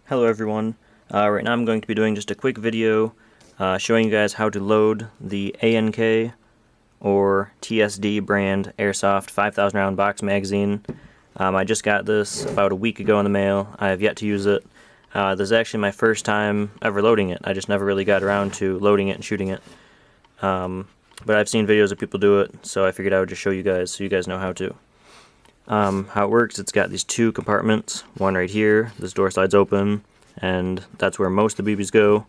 Hello everyone. Right now I'm going to be doing just a quick video showing you guys how to load the ANK or TSD brand Airsoft 5,000 round box magazine. I just got this about a week ago in the mail. I have yet to use it. This is actually my first time ever loading it. I just never really got around to loading it and shooting it. But I've seen videos of people do it, so I figured I would just show you guys so you guys know how to. How it works, it's got these two compartments, one right here, this door slides open, and that's where most of the BBs go.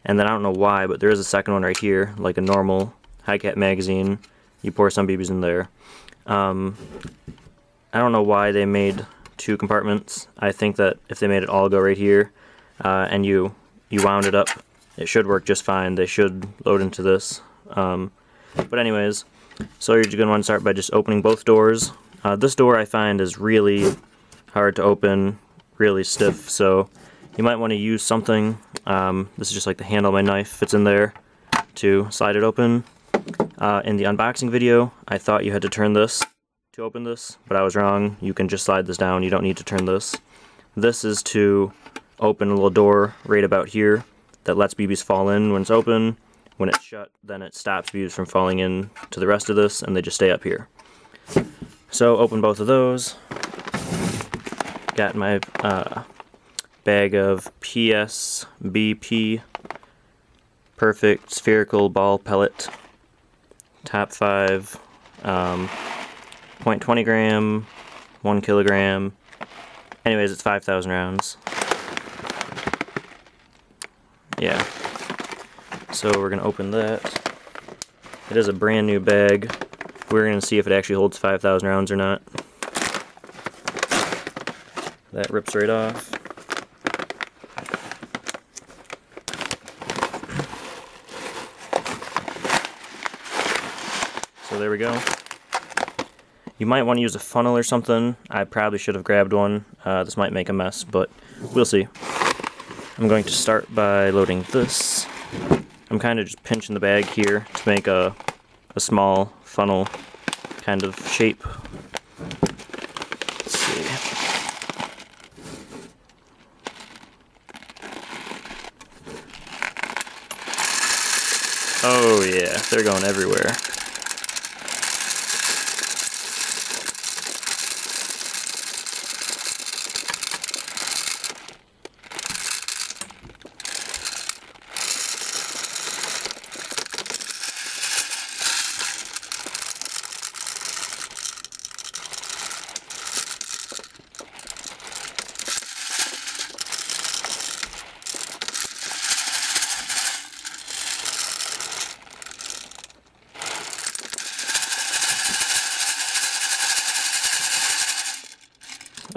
And then I don't know why, but there is a second one right here, like a normal high-cap magazine. You pour some BBs in there. I don't know why they made two compartments. I think that if they made it all go right here, and you wound it up, it should work just fine. They should load into this. But anyways, so you're going to want to start by just opening both doors. This door I find is really hard to open, really stiff, so you might want to use something. This is just like the handle of my knife fits in there to slide it open. In the unboxing video, I thought you had to turn this to open this, but I was wrong. You can just slide this down, you don't need to turn this. This is to open a little door right about here that lets BBs fall in when it's open. When it's shut, then it stops BBs from falling in to the rest of this, and they just stay up here. So open both of those. Got my bag of PSBP Perfect Spherical Ball Pellet Top 5 .20 gram, 1 kilogram. Anyways, it's 5,000 rounds. Yeah. So we're gonna open that. It is a brand new bag. We're going to see if it actually holds 5,000 rounds or not. That rips right off. So there we go. You might want to use a funnel or something. I probably should have grabbed one. This might make a mess, but we'll see. I'm going to start by loading this. I'm kind of just pinching the bag here to make a small funnel kind of shape. Let's see. Oh yeah, they're going everywhere.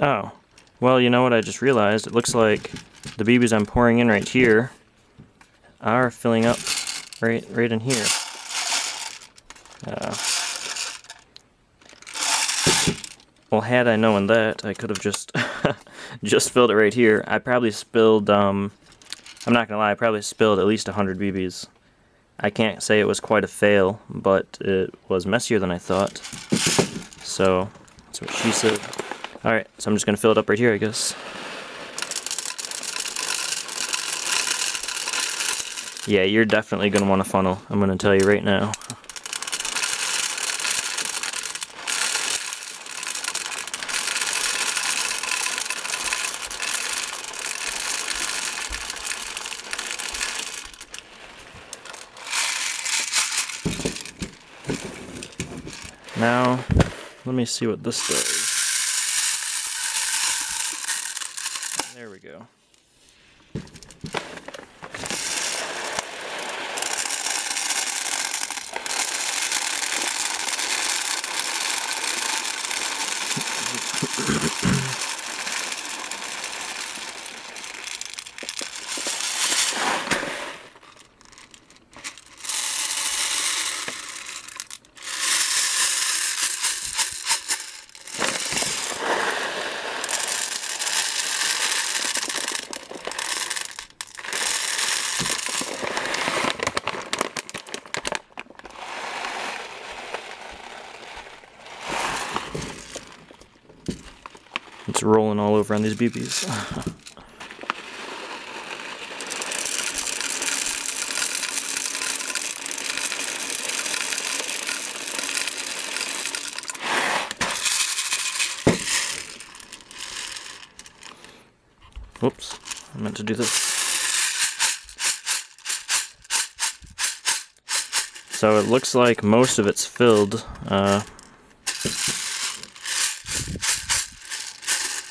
Oh, well, you know what I just realized? It looks like the BBs I'm pouring in right here are filling up right in here. Well, had I known that, I could have just just filled it right here. I probably spilled, I'm not gonna lie, I probably spilled at least 100 BBs. I can't say it was quite a fail, but it was messier than I thought. So, that's what she said. Alright, so I'm just going to fill it up right here, I guess. Yeah, you're definitely going to want a funnel, I'm going to tell you right now. Now, let me see what this does. There we go. It's rolling all over on these BBs. Whoops, I meant to do this. So it looks like most of it's filled.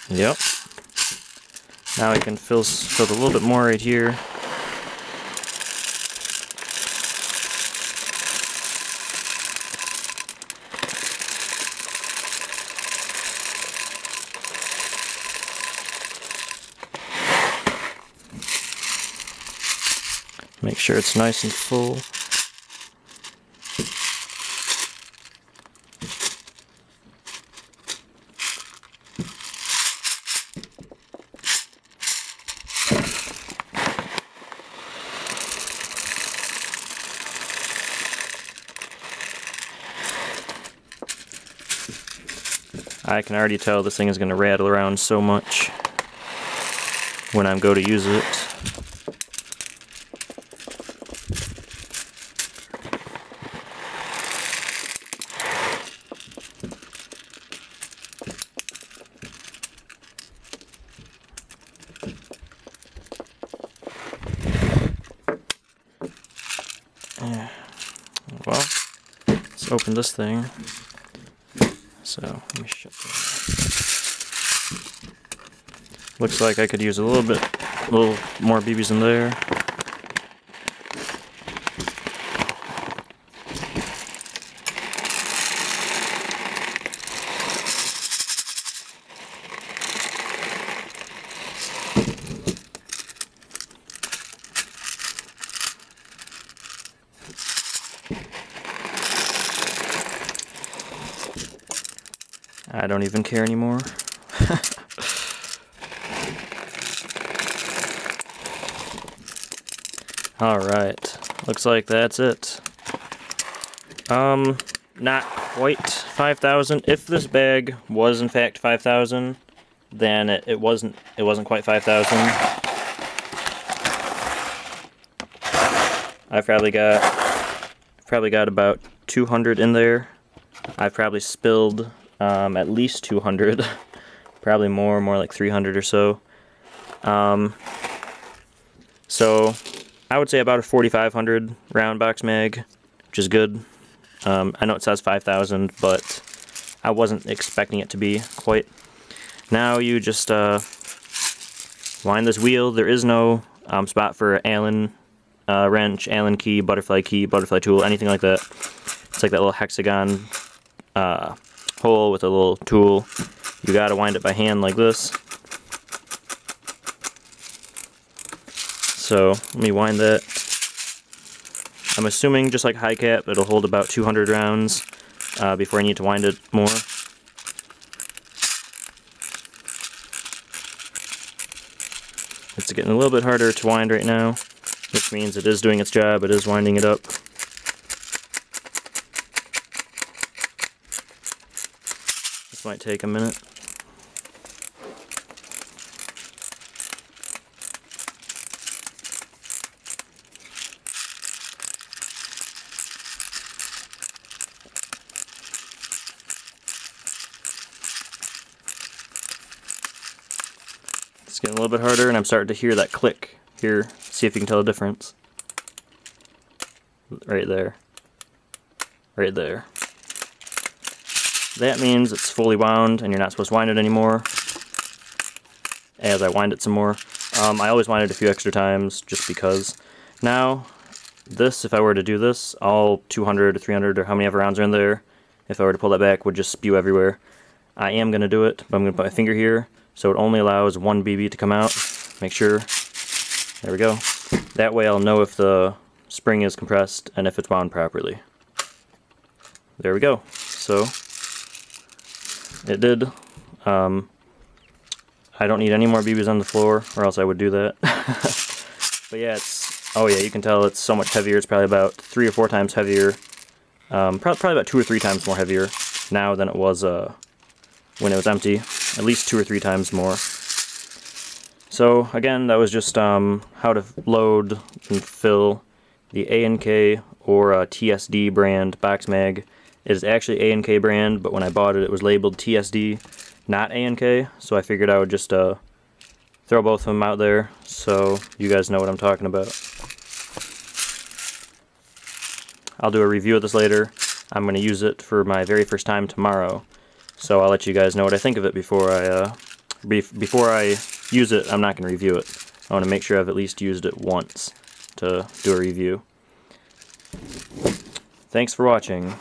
Yep. Now I can fill a little bit more right here. Make sure it's nice and full. I can already tell this thing is going to rattle around so much when I go to use it. Well, let's open this thing. So, let me shut that. Looks like I could use a little more BBs in there. I don't even care anymore. Alright, looks like that's it. Not quite 5,000. If this bag was in fact 5,000, then it wasn't quite 5,000. I've probably got about 200 in there. I've probably spilled at least 200, probably more like 300 or so. So I would say about a 4,500 round box mag, which is good. I know it says 5,000, but I wasn't expecting it to be quite. Now you just wind this wheel. There is no spot for Allen wrench, Allen key, butterfly tool, anything like that. It's like that little hexagon hole with a little tool. You gotta wind it by hand like this. So let me wind that. I'm assuming just like high cap, it'll hold about 200 rounds before I need to wind it more. It's getting a little bit harder to wind right now, which means it is doing its job. It is winding it up. This might take a minute. It's getting a little bit harder, and I'm starting to hear that click here. See if you can tell the difference. Right there. Right there. That means it's fully wound, and you're not supposed to wind it anymore. As I wind it some more. I always wind it a few extra times, just because. Now, this, if I were to do this, all 200 to 300, or how many ever rounds are in there, if I were to pull that back, would just spew everywhere. I am going to do it, but I'm going to put my finger here, so it only allows one BB to come out. Make sure. There we go. That way I'll know if the spring is compressed and if it's wound properly. There we go. So, it did. I don't need any more BBs on the floor, or else I would do that. But yeah, oh yeah, you can tell it's so much heavier. It's probably about 3 or 4 times heavier. Probably about 2 or 3 times more heavier now than it was when it was empty. At least 2 or 3 times more. So again, that was just how to load and fill the A&K or TSD brand box mag. It is actually A&K brand, but when I bought it, it was labeled TSD, not A&K, so I figured I would just throw both of them out there so you guys know what I'm talking about. I'll do a review of this later. I'm going to use it for my very first time tomorrow, so I'll let you guys know what I think of it before I use it. I'm not going to review it. I want to make sure I've at least used it once to do a review. Thanks for watching.